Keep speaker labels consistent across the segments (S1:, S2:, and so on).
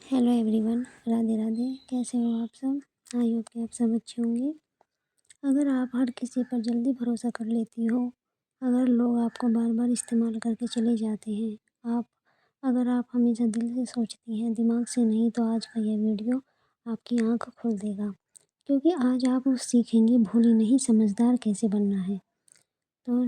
S1: Hello everyone, Radhe Radhe. कैसे हो आप सब? आई होप कि आप सब अच्छे होंगे। अगर आप हर किसी पर जल्दी भरोसा कर लेती हो, अगर लोग आपको बार बार इस्तेमाल करके चले जाते हैं, अगर आप हमेशा दिल से सोचती हैं, दिमाग से नहीं, तो आज का यह वीडियो आपकी आंख खोल देगा। क्योंकि आज आप सीखेंगे भोली नहीं समझदार कैसे बनना है। तो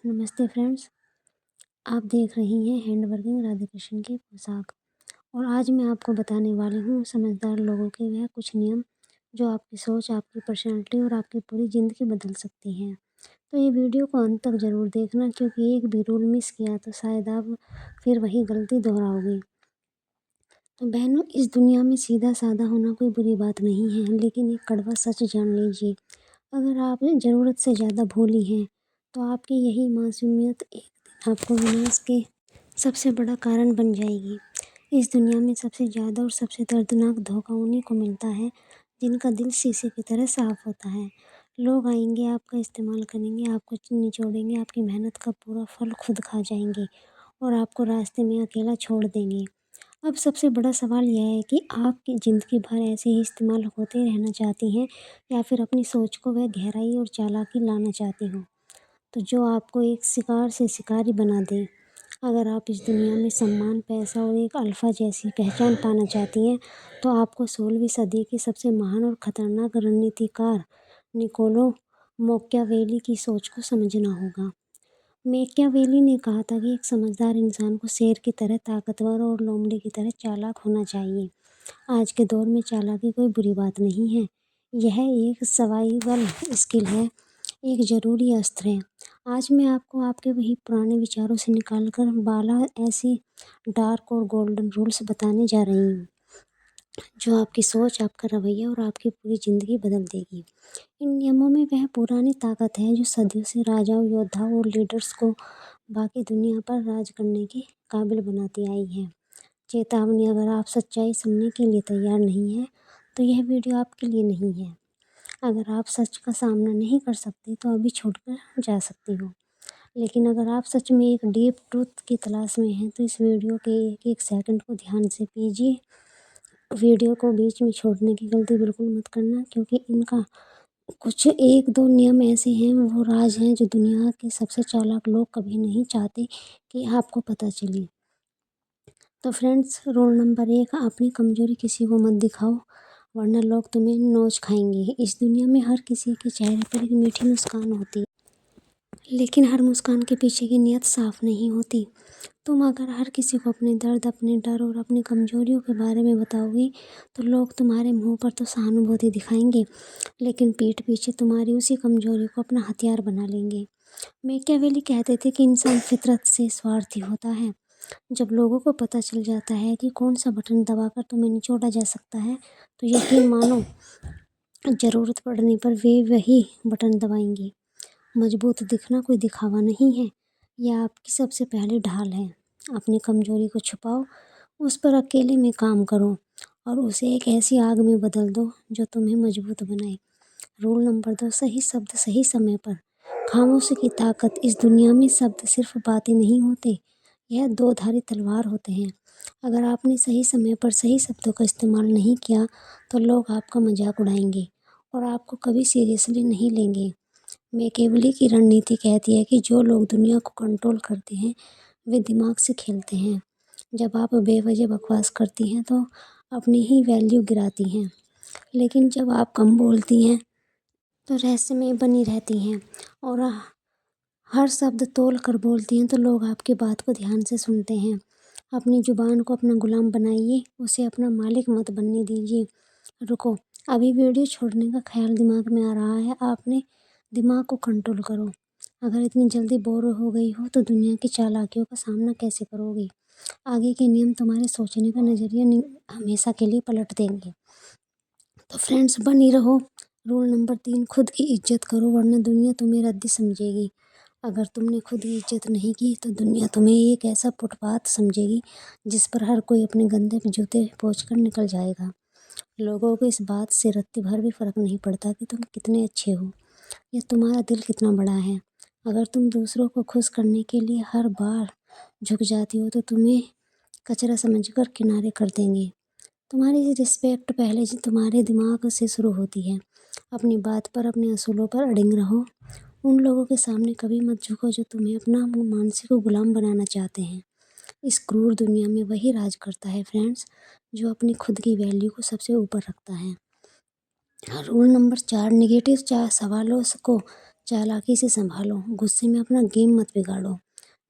S1: नमस्ते फ्रेंड्स, आप देख रही हैं हैंड वर्किंग राधे कृष्ण की पोशाक। और आज मैं आपको बताने वाली हूँ समझदार लोगों के वह कुछ नियम जो आपकी सोच, आपकी पर्सनैलिटी और आपकी पूरी ज़िंदगी बदल सकती हैं। तो ये वीडियो को अंत तक ज़रूर देखना, क्योंकि एक भी रूल मिस किया तो शायद आप फिर वही गलती दोहराओगे। तो बहनों, इस दुनिया में सीधा साधा होना कोई बुरी बात नहीं है, लेकिन एक कड़वा सच जान लीजिए, अगर आप ज़रूरत से ज़्यादा भोली हैं तो आपकी यही मासूमियत एक दिन आपको विनाश के सबसे बड़ा कारण बन जाएगी। इस दुनिया में सबसे ज़्यादा और सबसे दर्दनाक धोखा उन्हीं को मिलता है जिनका दिल शीशे की तरह साफ होता है। लोग आएंगे, आपका इस्तेमाल करेंगे, आपको निचोड़ेंगे, आपकी मेहनत का पूरा फल खुद खा जाएंगे और आपको रास्ते में अकेला छोड़ देंगे। अब सबसे बड़ा सवाल यह है कि आपकी ज़िंदगी भर ऐसे ही इस्तेमाल होते रहना चाहती हैं, या फिर अपनी सोच को वह गहराई और चालाकी लाना चाहती हो तो जो आपको एक शिकार से शिकारी बना दे। अगर आप इस दुनिया में सम्मान, पैसा और एक अल्फा जैसी पहचान पाना चाहती हैं, तो आपको 16वीं सदी की सबसे महान और खतरनाक रणनीतिकार निकोलो मैकियावेली की सोच को समझना होगा। मैकियावेली ने कहा था कि एक समझदार इंसान को शेर की तरह ताकतवर और लोमड़ी की तरह चालाक होना चाहिए। आज के दौर में चालाकी कोई बुरी बात नहीं है, यह एक सर्वाइवल स्किल है, एक ज़रूरी अस्त्र है। आज मैं आपको आपके वही पुराने विचारों से निकाल कर बाला ऐसी डार्क और गोल्डन रूल्स बताने जा रही हूँ, जो आपकी सोच, आपका रवैया और आपकी पूरी ज़िंदगी बदल देगी। इन नियमों में वह पुरानी ताकत है जो सदियों से राजाओं, योद्धाओं और लीडर्स को बाकी दुनिया पर राज करने के काबिल बनाती आई है। चेतावनी, अगर आप सच्चाई सुनने के लिए तैयार नहीं हैं, तो यह वीडियो आपके लिए नहीं है। अगर आप सच का सामना नहीं कर सकते तो अभी छोड़कर जा सकती हो, लेकिन अगर आप सच में एक डीप ट्रूथ की तलाश में हैं तो इस वीडियो के एक एक सेकंड को ध्यान से कीजिए। वीडियो को बीच में छोड़ने की गलती बिल्कुल मत करना, क्योंकि इनका कुछ एक दो नियम ऐसे हैं, वो राज हैं जो दुनिया के सबसे चालाक लोग कभी नहीं चाहते कि आपको पता चले। तो फ्रेंड्स, रूल नंबर 1, अपनी कमज़ोरी किसी को मत दिखाओ, वरना लोग तुम्हें नोच खाएंगे। इस दुनिया में हर किसी के चेहरे पर एक मीठी मुस्कान होती है, लेकिन हर मुस्कान के पीछे की नीयत साफ नहीं होती। तुम अगर हर किसी को अपने दर्द, अपने डर और अपनी कमजोरियों के बारे में बताओगी, तो लोग तुम्हारे मुंह पर तो सहानुभूति दिखाएंगे, लेकिन पीठ पीछे तुम्हारी उसी कमजोरी को अपना हथियार बना लेंगे। मैकियावेली कहते थे कि इंसान फितरत से स्वार्थी होता है। जब लोगों को पता चल जाता है कि कौन सा बटन दबाकर तुम्हें निचोड़ा जा सकता है, तो यकीन मानो, ज़रूरत पड़ने पर वे वही बटन दबाएंगे। मजबूत दिखना कोई दिखावा नहीं है, यह आपकी सबसे पहली ढाल है। अपनी कमजोरी को छुपाओ, उस पर अकेले में काम करो और उसे एक ऐसी आग में बदल दो जो तुम्हें मजबूत बनाए। रूल नंबर 2, सही शब्द सही समय पर। खामोशी की ताकत। इस दुनिया में शब्द सिर्फ बातें नहीं होते, यह दो धारी तलवार होते हैं। अगर आपने सही समय पर सही शब्दों का इस्तेमाल नहीं किया, तो लोग आपका मजाक उड़ाएंगे और आपको कभी सीरियसली नहीं लेंगे। मैकियावेली की रणनीति कहती है कि जो लोग दुनिया को कंट्रोल करते हैं, वे दिमाग से खेलते हैं। जब आप बेवजह बकवास करती हैं तो अपनी ही वैल्यू गिराती हैं, लेकिन जब आप कम बोलती हैं तो रहस्यमय बनी रहती हैं और हर शब्द तोल कर बोलती हैं, तो लोग आपकी बात को ध्यान से सुनते हैं। अपनी ज़ुबान को अपना गुलाम बनाइए, उसे अपना मालिक मत बनने दीजिए। रुको, अभी वीडियो छोड़ने का ख्याल दिमाग में आ रहा है, आपने दिमाग को कंट्रोल करो। अगर इतनी जल्दी बोर हो गई हो तो दुनिया की चालाकियों का सामना कैसे करोगी? आगे के नियम तुम्हारे सोचने का नज़रिया हमेशा के लिए पलट देंगे। तो फ्रेंड्स, बनी रहो। रूल नंबर 3, खुद की इज्जत करो, वरना दुनिया तुम्हें रद्दी समझेगी। अगर तुमने खुद की इज्जत नहीं की तो दुनिया तुम्हें एक ऐसा फुटपाथ समझेगी जिस पर हर कोई अपने गंदे जूते पोंछकर निकल जाएगा। लोगों को इस बात से रत्ती भर भी फर्क नहीं पड़ता कि तुम कितने अच्छे हो या तुम्हारा दिल कितना बड़ा है। अगर तुम दूसरों को खुश करने के लिए हर बार झुक जाती हो तो तुम्हें कचरा समझकर किनारे कर देंगे। तुम्हारी रिस्पेक्ट पहले से तुम्हारे दिमाग से शुरू होती है। अपनी बात पर, अपने असूलों पर अड़िग रहो। उन लोगों के सामने कभी मत झुको जो तुम्हें अपना मानसिक गुलाम बनाना चाहते हैं। इस क्रूर दुनिया में वही राज करता है फ्रेंड्स, जो अपनी खुद की वैल्यू को सबसे ऊपर रखता है। रूल नंबर 4, नेगेटिव सवालों को चालाकी से संभालो। गुस्से में अपना गेम मत बिगाड़ो।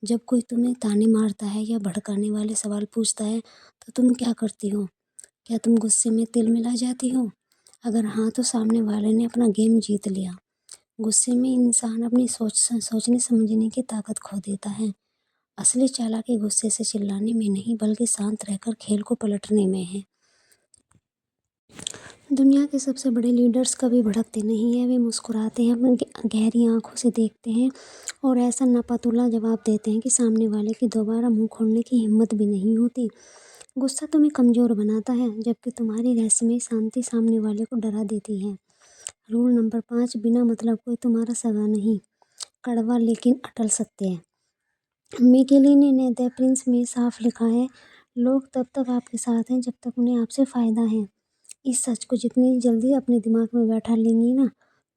S1: जब कोई तुम्हें ताने मारता है या भड़काने वाले सवाल पूछता है तो तुम क्या करती हो? क्या तुम गुस्से में तिल मिला जाती हो? अगर हाँ, तो सामने वाले ने अपना गेम जीत लिया। गुस्से में इंसान अपनी सोचने समझने की ताकत खो देता है। असली चालाकी गुस्से से चिल्लाने में नहीं, बल्कि शांत रहकर खेल को पलटने में है। दुनिया के सबसे बड़े लीडर्स कभी भड़कते नहीं हैं, वे मुस्कुराते हैं, अपनी गहरी आंखों से देखते हैं और ऐसा नापतुला जवाब देते हैं कि सामने वाले की दोबारा मुंह खोलने की हिम्मत भी नहीं होती। गुस्सा तुम्हें कमज़ोर बनाता है, जबकि तुम्हारी रहस्यमयी शांति सामने वाले को डरा देती है। रूल नंबर 5, बिना मतलब कोई तुम्हारा सगा नहीं। कड़वा लेकिन अटल सत्य है। मैकियावेली ने द प्रिंस में साफ लिखा है, लोग तब तक आपके साथ हैं जब तक उन्हें आपसे फ़ायदा है। इस सच को जितनी जल्दी अपने दिमाग में बैठा लेंगी ना,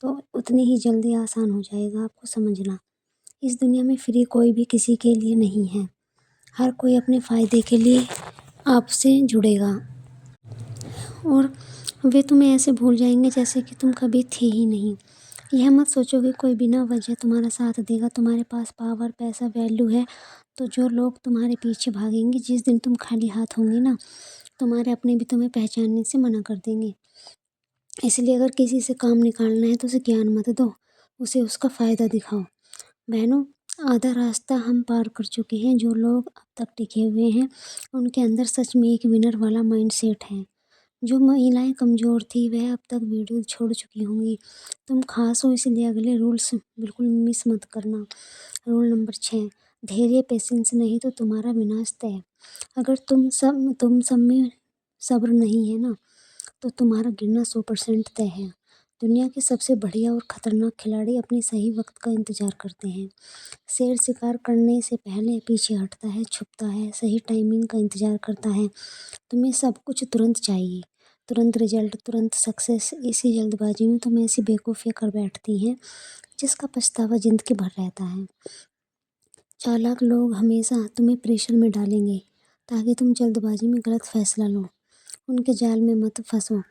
S1: तो उतनी ही जल्दी आसान हो जाएगा आपको समझना। इस दुनिया में फ्री कोई भी किसी के लिए नहीं है। हर कोई अपने फ़ायदे के लिए आपसे जुड़ेगा और वे तुम्हें ऐसे भूल जाएंगे जैसे कि तुम कभी थे ही नहीं। यह मत सोचो कि कोई बिना वजह तुम्हारा साथ देगा। तुम्हारे पास पावर, पैसा, वैल्यू है, तो जो लोग तुम्हारे पीछे भागेंगे, जिस दिन तुम खाली हाथ होंगे ना, तुम्हारे अपने भी तुम्हें पहचानने से मना कर देंगे। इसलिए अगर किसी से काम निकालना है तो उसे ज्ञान मत दो, उसे उसका फ़ायदा दिखाओ। बहनों, आधा रास्ता हम पार कर चुके हैं। जो लोग अब तक टिके हुए हैं, उनके अंदर सच में एक विनर वाला माइंडसेट है। जो महिलाएं कमज़ोर थी, वह अब तक वीडियो छोड़ चुकी होंगी। तुम खास हो, इसलिए अगले रूल्स बिल्कुल मिस मत करना। रूल नंबर 6, धैर्य, पेशेंस नहीं तो तुम्हारा विनाश तय। अगर तुम सब में सब्र नहीं है ना, तो तुम्हारा गिरना 100% तय है। दुनिया के सबसे बढ़िया और ख़तरनाक खिलाड़ी अपने सही वक्त का इंतज़ार करते हैं। शेर शिकार करने से पहले पीछे हटता है, छुपता है, सही टाइमिंग का इंतज़ार करता है। तुम्हें सब कुछ तुरंत चाहिए, तुरंत रिजल्ट, तुरंत सक्सेस। इसी जल्दबाजी में तुम ऐसी बेवकूफ़ियाँ कर बैठती हैं जिसका पछतावा ज़िंदगी भर रहता है। चालाक लोग हमेशा तुम्हें प्रेशर में डालेंगे ताकि तुम जल्दबाजी में गलत फैसला लो। उनके जाल में मत फंसो।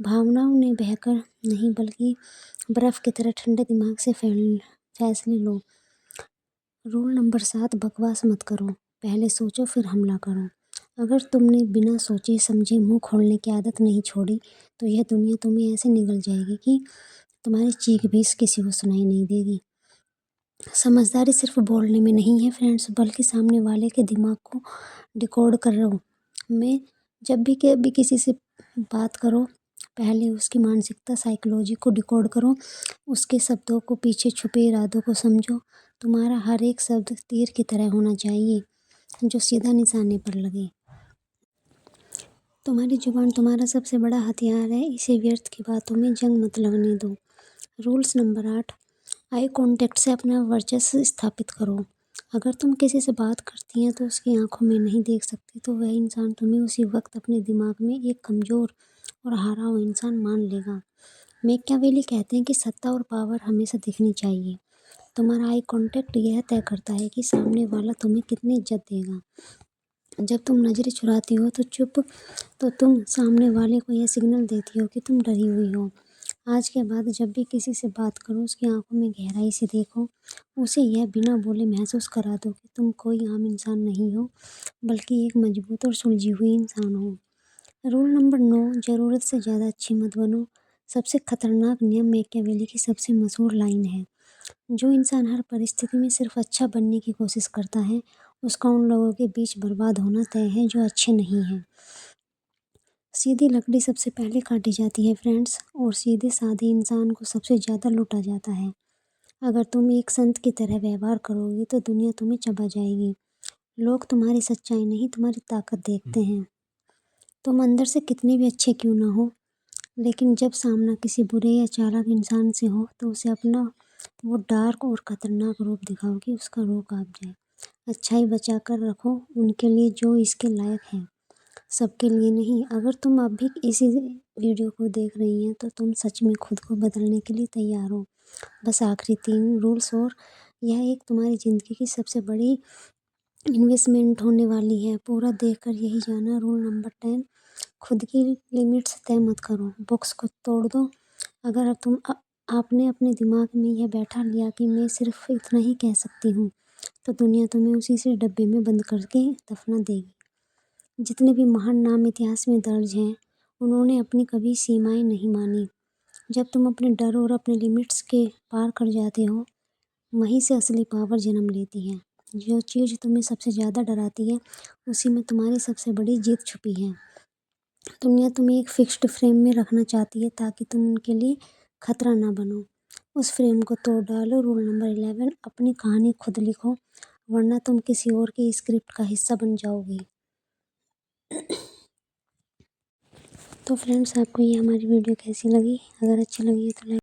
S1: भावनाओं ने बहकर नहीं, बल्कि बर्फ़ की तरह ठंडे दिमाग से फैसले लो। रूल नंबर 7, बकवास मत करो, पहले सोचो फिर हमला करो। अगर तुमने बिना सोचे समझे मुंह खोलने की आदत नहीं छोड़ी, तो यह दुनिया तुम्हें ऐसे निगल जाएगी कि तुम्हारी चीख भी किसी को सुनाई नहीं देगी। समझदारी सिर्फ बोलने में नहीं है फ्रेंड्स, बल्कि सामने वाले के दिमाग को डिकोड कर रहो। मैं जब भी कभी किसी से बात करो, पहले उसकी मानसिकता, साइकोलॉजी को डिकोड करो। उसके शब्दों को, पीछे छुपे इरादों को समझो। तुम्हारा हर एक शब्द तीर की तरह होना चाहिए, जो सीधा निशाने पर लगे। तुम्हारी जुबान तुम्हारा सबसे बड़ा हथियार है, इसे व्यर्थ की बातों में जंग मत लगने दो। रूल्स नंबर 8, आई कांटेक्ट से अपना वर्चस्व स्थापित करो। अगर तुम किसी से बात करती हैं तो उसकी आंखों में नहीं देख सकती, तो वह इंसान तुम्हें उसी वक्त अपने दिमाग में एक कमज़ोर और हारा हुआ इंसान मान लेगा। मैकियावेली कहते हैं कि सत्ता और पावर हमेशा दिखनी चाहिए। तुम्हारा आई कांटेक्ट यह तय करता है कि सामने वाला तुम्हें कितनी इज्जत देगा। जब तुम नज़रें चुराती हो तो तुम सामने वाले को यह सिग्नल देती हो कि तुम डरी हुई हो। आज के बाद जब भी किसी से बात करो, उसकी आंखों में गहराई से देखो। उसे यह बिना बोले महसूस करा दो कि तुम कोई आम इंसान नहीं हो, बल्कि एक मजबूत और सुलझी हुई इंसान हो। रूल नंबर 9, ज़रूरत से ज़्यादा अच्छी मत बनो। सबसे खतरनाक नियम मैकियावेली की सबसे मशहूर लाइन है, जो इंसान हर परिस्थिति में सिर्फ अच्छा बनने की कोशिश करता है, उसका उन लोगों के बीच बर्बाद होना तय है जो अच्छे नहीं हैं। सीधी लकड़ी सबसे पहले काटी जाती है फ्रेंड्स, और सीधे साधे इंसान को सबसे ज़्यादा लूटा जाता है। अगर तुम एक संत की तरह व्यवहार करोगे तो दुनिया तुम्हें चबा जाएगी। लोग तुम्हारी सच्चाई नहीं, तुम्हारी ताकत देखते हैं। तुम अंदर से कितने भी अच्छे क्यों ना हो, लेकिन जब सामना किसी बुरे या चालाक इंसान से हो, तो उसे अपना वो डार्क और खतरनाक रूप दिखाओ कि उसका रूह कांप जाए। अच्छाई बचा कर रखो उनके लिए जो इसके लायक हैं, सबके लिए नहीं। अगर तुम अब भी इसी वीडियो को देख रही हैं तो तुम सच में खुद को बदलने के लिए तैयार हो। बस आखिरी 3 रूल्स और यह एक तुम्हारी ज़िंदगी की सबसे बड़ी इन्वेस्टमेंट होने वाली है। पूरा देखकर यही जाना। रूल नंबर 10, खुद की लिमिट्स तय मत करो, बॉक्स को तोड़ दो। अगर आपने अपने दिमाग में यह बैठा लिया कि मैं सिर्फ इतना ही कह सकती हूँ, तो दुनिया तुम्हें उसी से डब्बे में बंद करके दफना देगी। जितने भी महान नाम इतिहास में दर्ज हैं, उन्होंने अपनी कभी सीमाएं नहीं मानी। जब तुम अपने डर और अपने लिमिट्स के पार कर जाते हो, वहीं से असली पावर जन्म लेती है। जो चीज़ तुम्हें सबसे ज़्यादा डराती है, उसी में तुम्हारी सबसे बड़ी जीत छुपी है। दुनिया तुम्हें एक फिक्स्ड फ्रेम में रखना चाहती है ताकि तुम उनके लिए खतरा ना बनो। उस फ्रेम को तोड़ डालो। रूल नंबर 11, अपनी कहानी खुद लिखो, वरना तुम किसी और की स्क्रिप्ट का हिस्सा बन जाओगे। तो फ्रेंड्स, आपको ये हमारी वीडियो कैसी लगी? अगर अच्छी लगी है तो लाइक